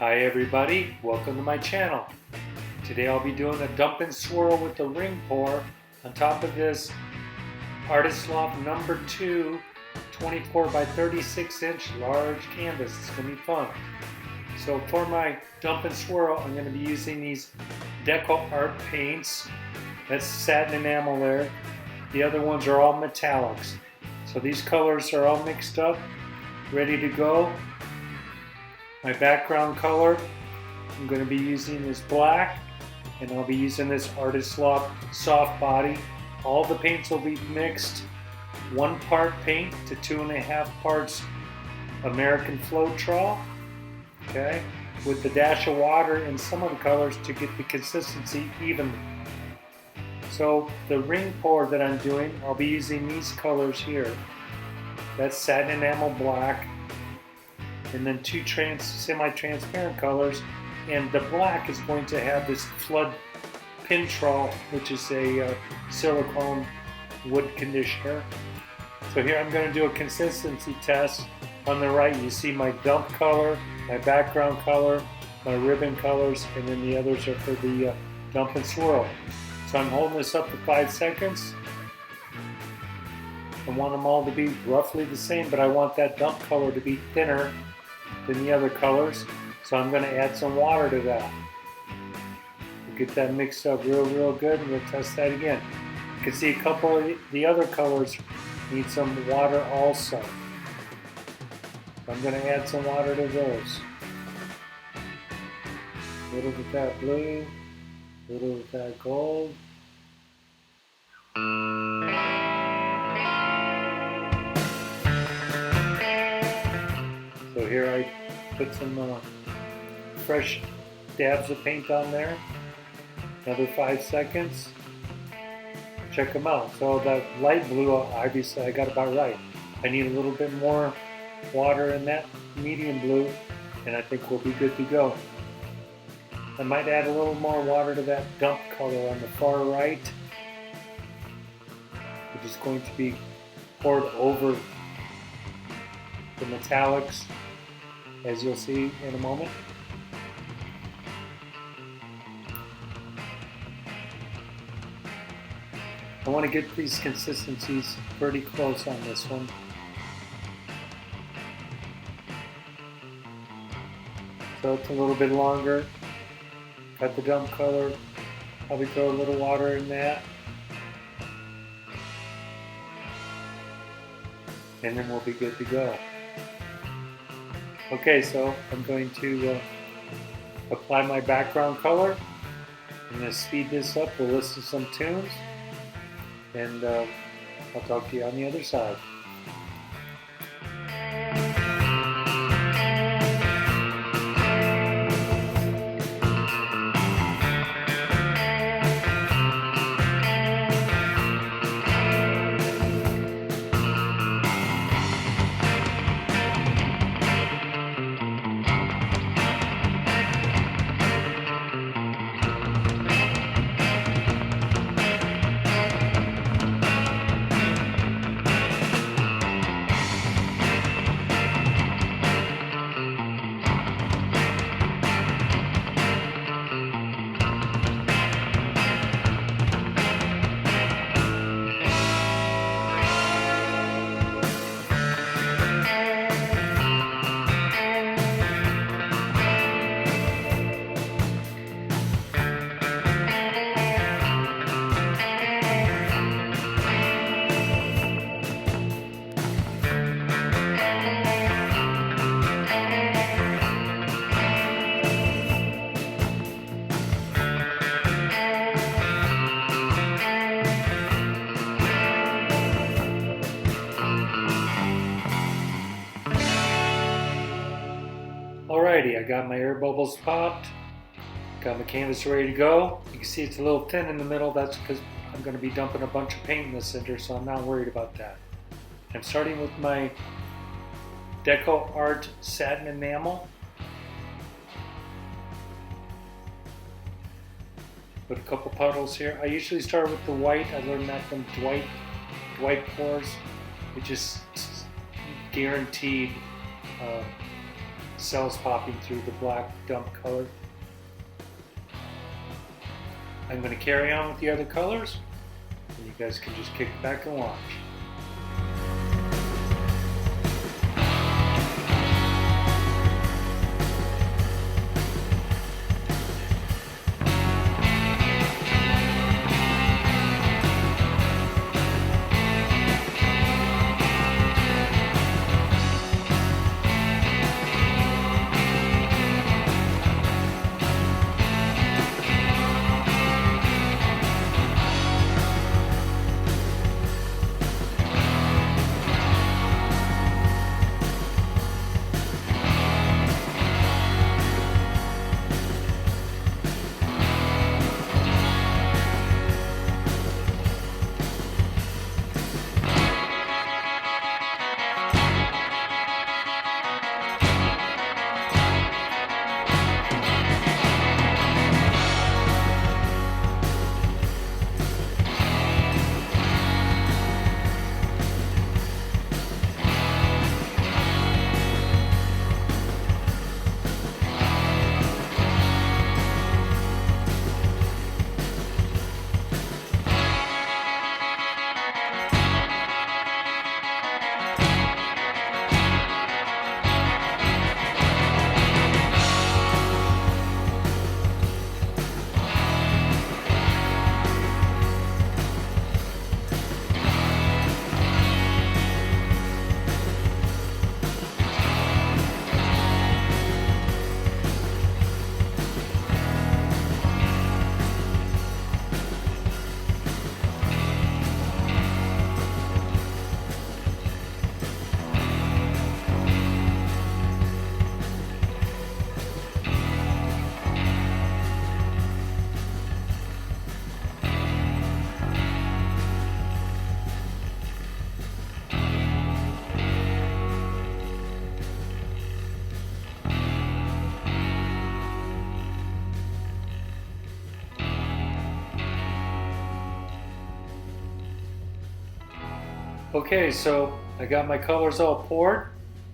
Hi everybody, welcome to my channel. Today I'll be doing a dump and swirl with the ring pour on top of this Artist Loft number 2 24 by 36 inch large canvas. It's going to be fun. So for my dump and swirl, I'm going to be using these Deco Art paints. That's satin enamel there. The other ones are all metallics. So these colors are all mixed up, ready to go. My background color, I'm going to be using this black, and I'll be using this Artist Loft soft body. All the paints will be mixed, 1 part paint to 2.5 parts American Floetrol, okay, with the dash of water in some of the colors to get the consistency evenly. So the ring pour that I'm doing, I'll be using these colors here. That's satin enamel black, and then 2 semi-transparent colors, and the black is going to have this flood pintrol, which is a silicone wood conditioner. So here I'm going to do a consistency test. On the right you see my dump color, my background color, my ribbon colors, and then the others are for the dump and swirl. So I'm holding this up for 5 seconds. I want them all to be roughly the same, but I want that dump color to be thinner than the other colors, so I'm going to add some water to that. We'll get that mixed up real good, and we'll test that again. You can see a couple of the other colors need some water also. So I'm going to add some water to those. A little bit of that blue, a little bit of that gold. So here I put some fresh dabs of paint on there. Another 5 seconds. Check them out. So that light blue, obviously I got about right. I need a little bit more water in that medium blue, and I think we'll be good to go. I might add a little more water to that dump color on the far right, which is going to be poured over the metallics, as you'll see in a moment. I want to get these consistencies pretty close on this one. So it's a little bit longer. Got the dump color. Probably throw a little water in that. And then we'll be good to go. Okay, so I'm going to apply my background color. I'm going to speed this up. We'll listen to some tunes, and I'll talk to you on the other side. Alrighty, I got my air bubbles popped, got my canvas ready to go. You can see it's a little thin in the middle. That's because I'm going to be dumping a bunch of paint in the center, so I'm not worried about that. I'm starting with my Deco Art satin enamel. Put a couple puddles here. I usually start with the white. I learned that from Dwight pours. It just guaranteed cells popping through the black dump color. I'm going to carry on with the other colors, and you guys can just kick back and watch. Okay, so I got my colors all poured.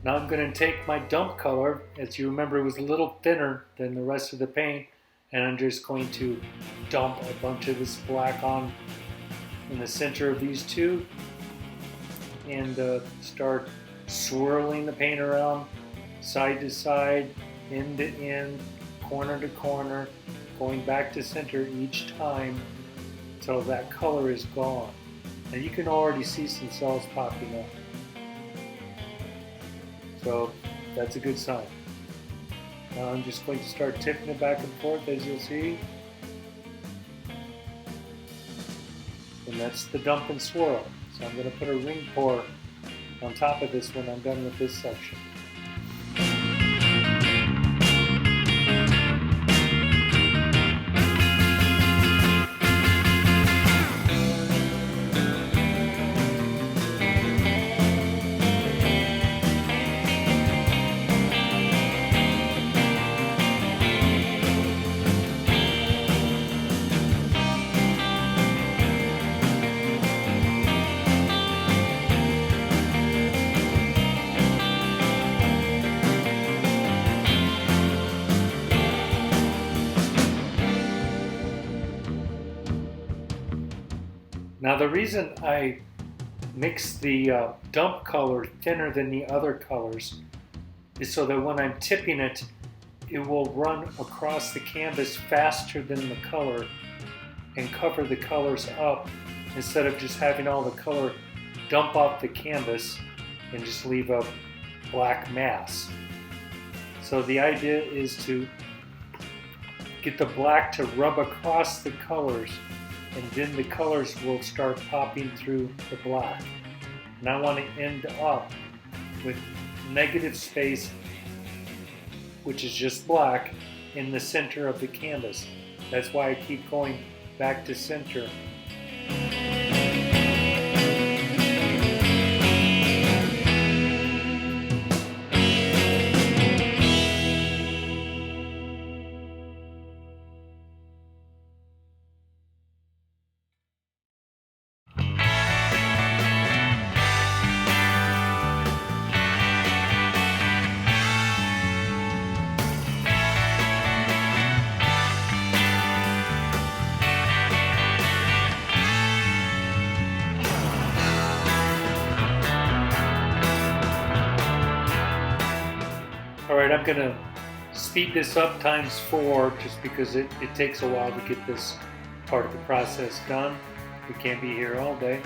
Now I'm going to take my dump color, as you remember it was a little thinner than the rest of the paint, and I'm just going to dump a bunch of this black on in the center of these two and start swirling the paint around side to side, end to end, corner to corner, going back to center each time until that color is gone. Now you can already see some cells popping up. So that's a good sign. Now I'm just going to start tipping it back and forth, as you'll see. And that's the dump and swirl. So I'm going to put a ring pour on top of this when I'm done with this section. Now the reason I mix the dump color thinner than the other colors is so that when I'm tipping it, it will run across the canvas faster than the color and cover the colors up instead of just having all the color dump off the canvas and just leave a black mass. So the idea is to get the black to rub across the colors, and then the colors will start popping through the black. And I want to end up with negative space, which is just black, in the center of the canvas. That's why I keep going back to center. I'm going to speed this up ×4 just because it takes a while to get this part of the process done. We can't be here all day.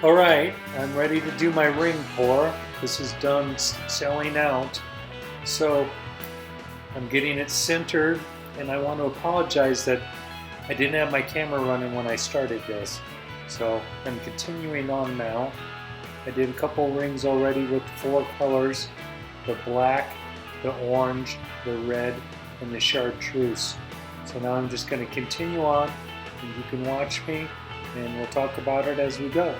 Alright, I'm ready to do my ring pour. This is done selling out. So I'm getting it centered, and I want to apologize that I didn't have my camera running when I started this. So I'm continuing on now. I did a couple rings already with 4 colors: the black, the orange, the red, and the chartreuse. So now I'm just going to continue on, and you can watch me, and we'll talk about it as we go.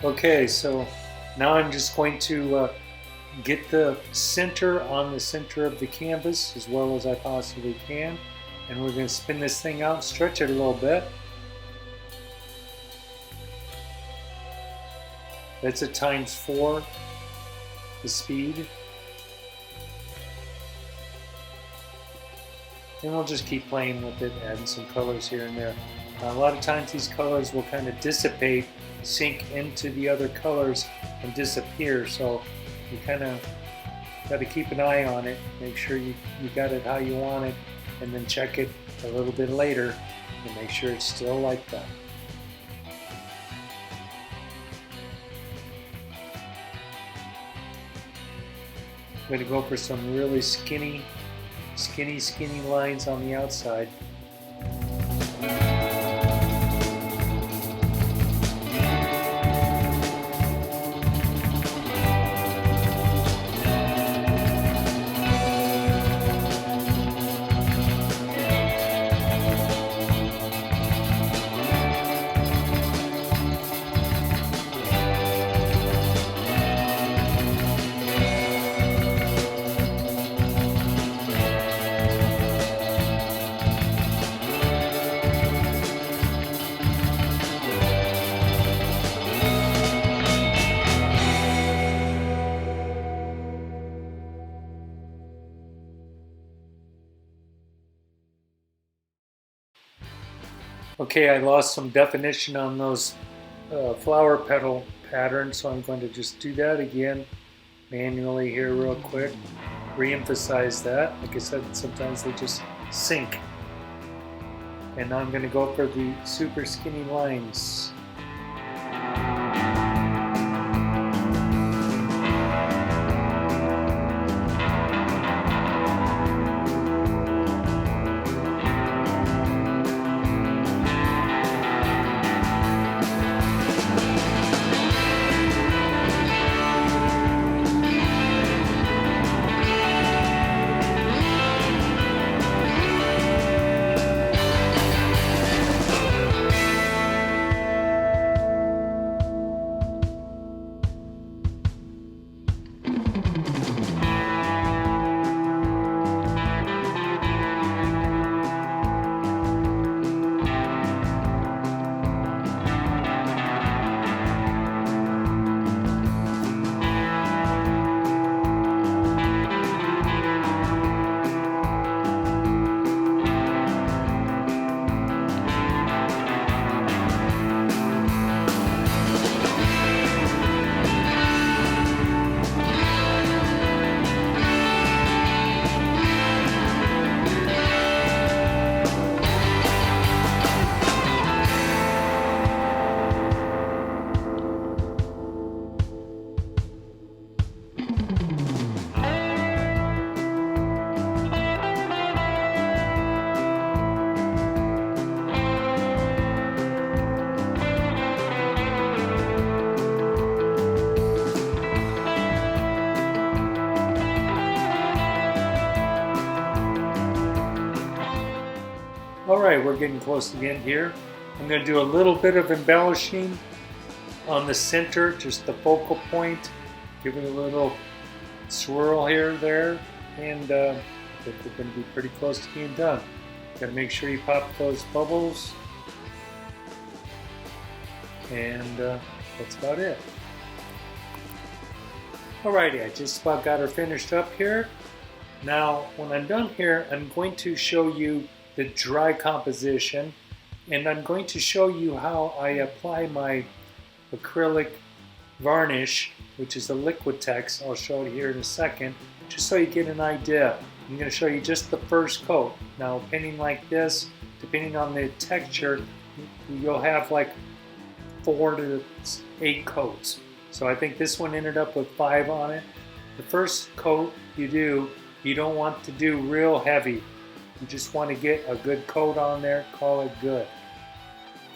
Okay, so now I'm just going to get the center on the center of the canvas as well as I possibly can. And we're going to spin this thing out, stretch it a little bit. That's a ×4 the speed. And we'll just keep playing with it, adding some colors here and there. A lot of times these colors will kind of dissipate, sink into the other colors and disappear, so you kind of got to keep an eye on it, make sure you got it how you want it, and then check it a little bit later and make sure it's still like that. I'm going to go for some really skinny lines on the outside. Okay, I lost some definition on those flower petal patterns, so I'm going to just do that again manually here real quick. Re-emphasize that. Like I said, sometimes they just sink. And now I'm going to go for the super skinny lines. Alright, we're getting close to the end here. I'm going to do a little bit of embellishing on the center, just the focal point. Give it a little swirl here, there, and I think we're going to be pretty close to being done. Got to make sure you pop those bubbles, and that's about it. Alrighty, I just about got her finished up here. Now, when I'm done here, I'm going to show you the dry composition, and I'm going to show you how I apply my acrylic varnish, which is a Liquitex. I'll show it here in a second, just so you get an idea. I'm going to show you just the first coat. Now, painting like this, depending on the texture, you'll have like 4 to 8 coats. So I think this one ended up with 5 on it. The first coat you don't want to do real heavy. You just want to get a good coat on there, call it good.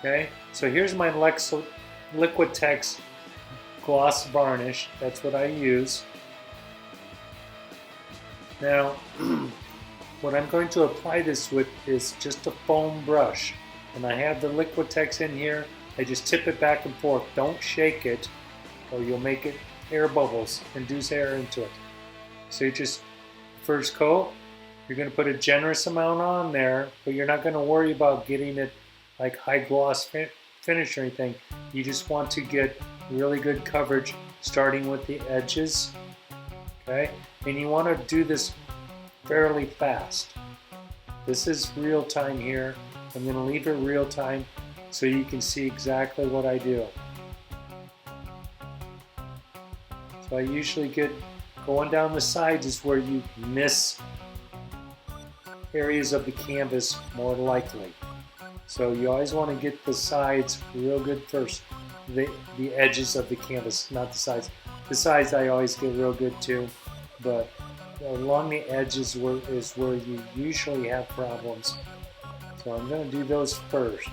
Okay, so here's my Liquitex gloss varnish. That's what I use. Now, what I'm going to apply this with is just a foam brush. And I have the Liquitex in here. I just tip it back and forth. Don't shake it, or you'll make it air bubbles, induce air into it. So you just, first coat, you're going to put a generous amount on there, but you're not going to worry about getting it like high gloss finish or anything. You just want to get really good coverage starting with the edges, okay? And you want to do this fairly fast. This is real time here. I'm going to leave it real time so you can see exactly what I do. So I usually get going down the sides is where you miss areas of the canvas more likely. So you always want to get the sides real good first. The edges of the canvas, not the sides. The sides I always get real good too, but along the edges is where you usually have problems. So I'm going to do those first.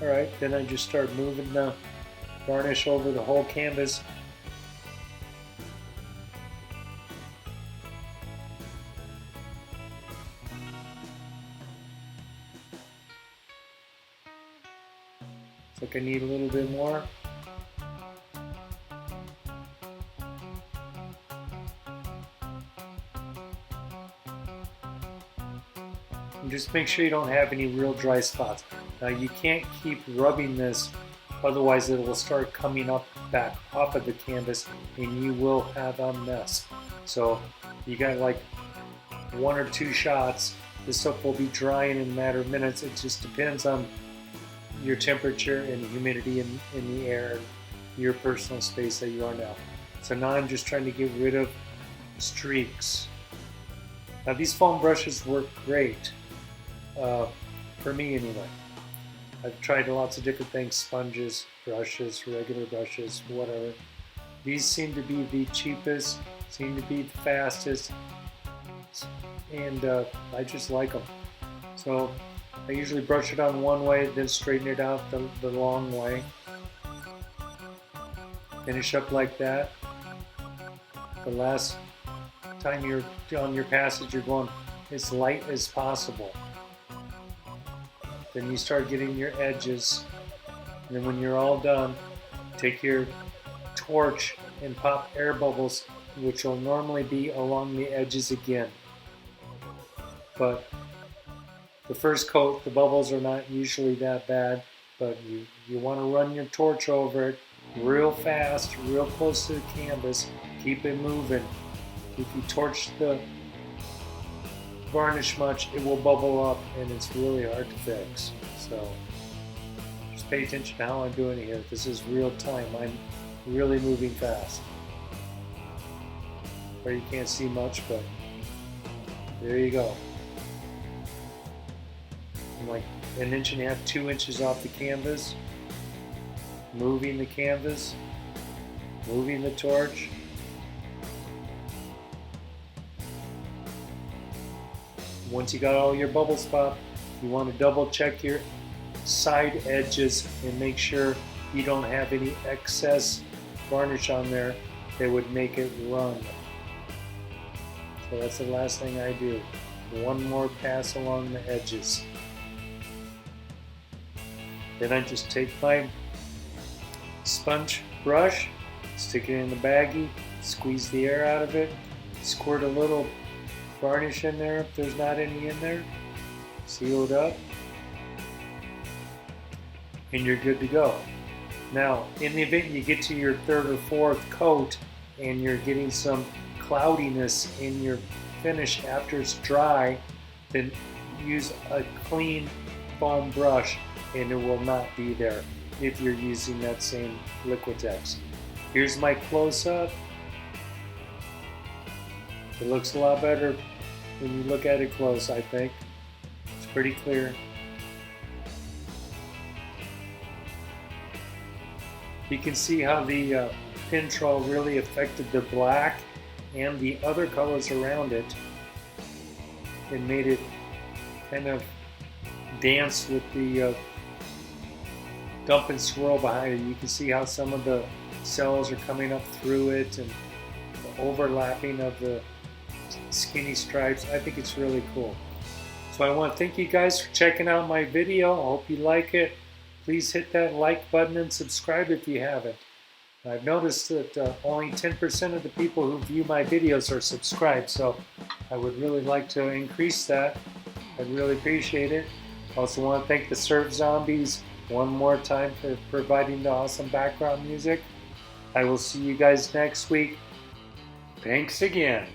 Alright, then I just start moving the varnish over the whole canvas. Looks like I need a little bit more. And just make sure you don't have any real dry spots. Now you can't keep rubbing this, otherwise it will start coming up back off of the canvas and you will have a mess. So you got like 1 or 2 shots. This stuff will be drying in a matter of minutes. It just depends on your temperature and the humidity in the air, your personal space that you are now. So now I'm just trying to get rid of streaks. Now these foam brushes work great, for me anyway. I've tried lots of different things, sponges, brushes, regular brushes, whatever. These seem to be the cheapest, seem to be the fastest, and I just like them. So I usually brush it on one way, then straighten it out the long way. Finish up like that. The last time you're on your passage, you're going as light as possible. Then you start getting your edges. And then when you're all done, take your torch and pop air bubbles, which will normally be along the edges again. But the first coat, the bubbles are not usually that bad, but you want to run your torch over it real fast, real close to the canvas. Keep it moving. If you torch the varnish much, it will bubble up and it's really hard to fix. So just pay attention to how I'm doing it here. This is real time. I'm really moving fast. Or you can't see much, but there you go. I'm like 1.5 inches, 2 inches off the canvas. Moving the canvas, moving the torch. Once you got all your bubbles popped, you want to double check your side edges and make sure you don't have any excess varnish on there that would make it run. So that's the last thing I do. One more pass along the edges. Then I just take my sponge brush, stick it in the baggie, squeeze the air out of it, squirt a little varnish in there if there's not any in there, seal it up, and you're good to go. Now, in the event you get to your 3rd or 4th coat and you're getting some cloudiness in your finish after it's dry, then use a clean foam brush and it will not be there if you're using that same Liquitex. Here's my close-up. It looks a lot better when you look at it close, I think. It's pretty clear. You can see how the pin trawl really affected the black and the other colors around it. It made it kind of dance with the dump and swirl behind it. You can see how some of the cells are coming up through it and the overlapping of the skinny stripes. I think it's really cool. So I want to thank you guys for checking out my video. I hope you like it. Please hit that like button and subscribe if you haven't. I've noticed that only 10% of the people who view my videos are subscribed, so I would really like to increase that. I'd really appreciate it. I also want to thank the Surf Zombies one more time for providing the awesome background music. I will see you guys next week. Thanks again.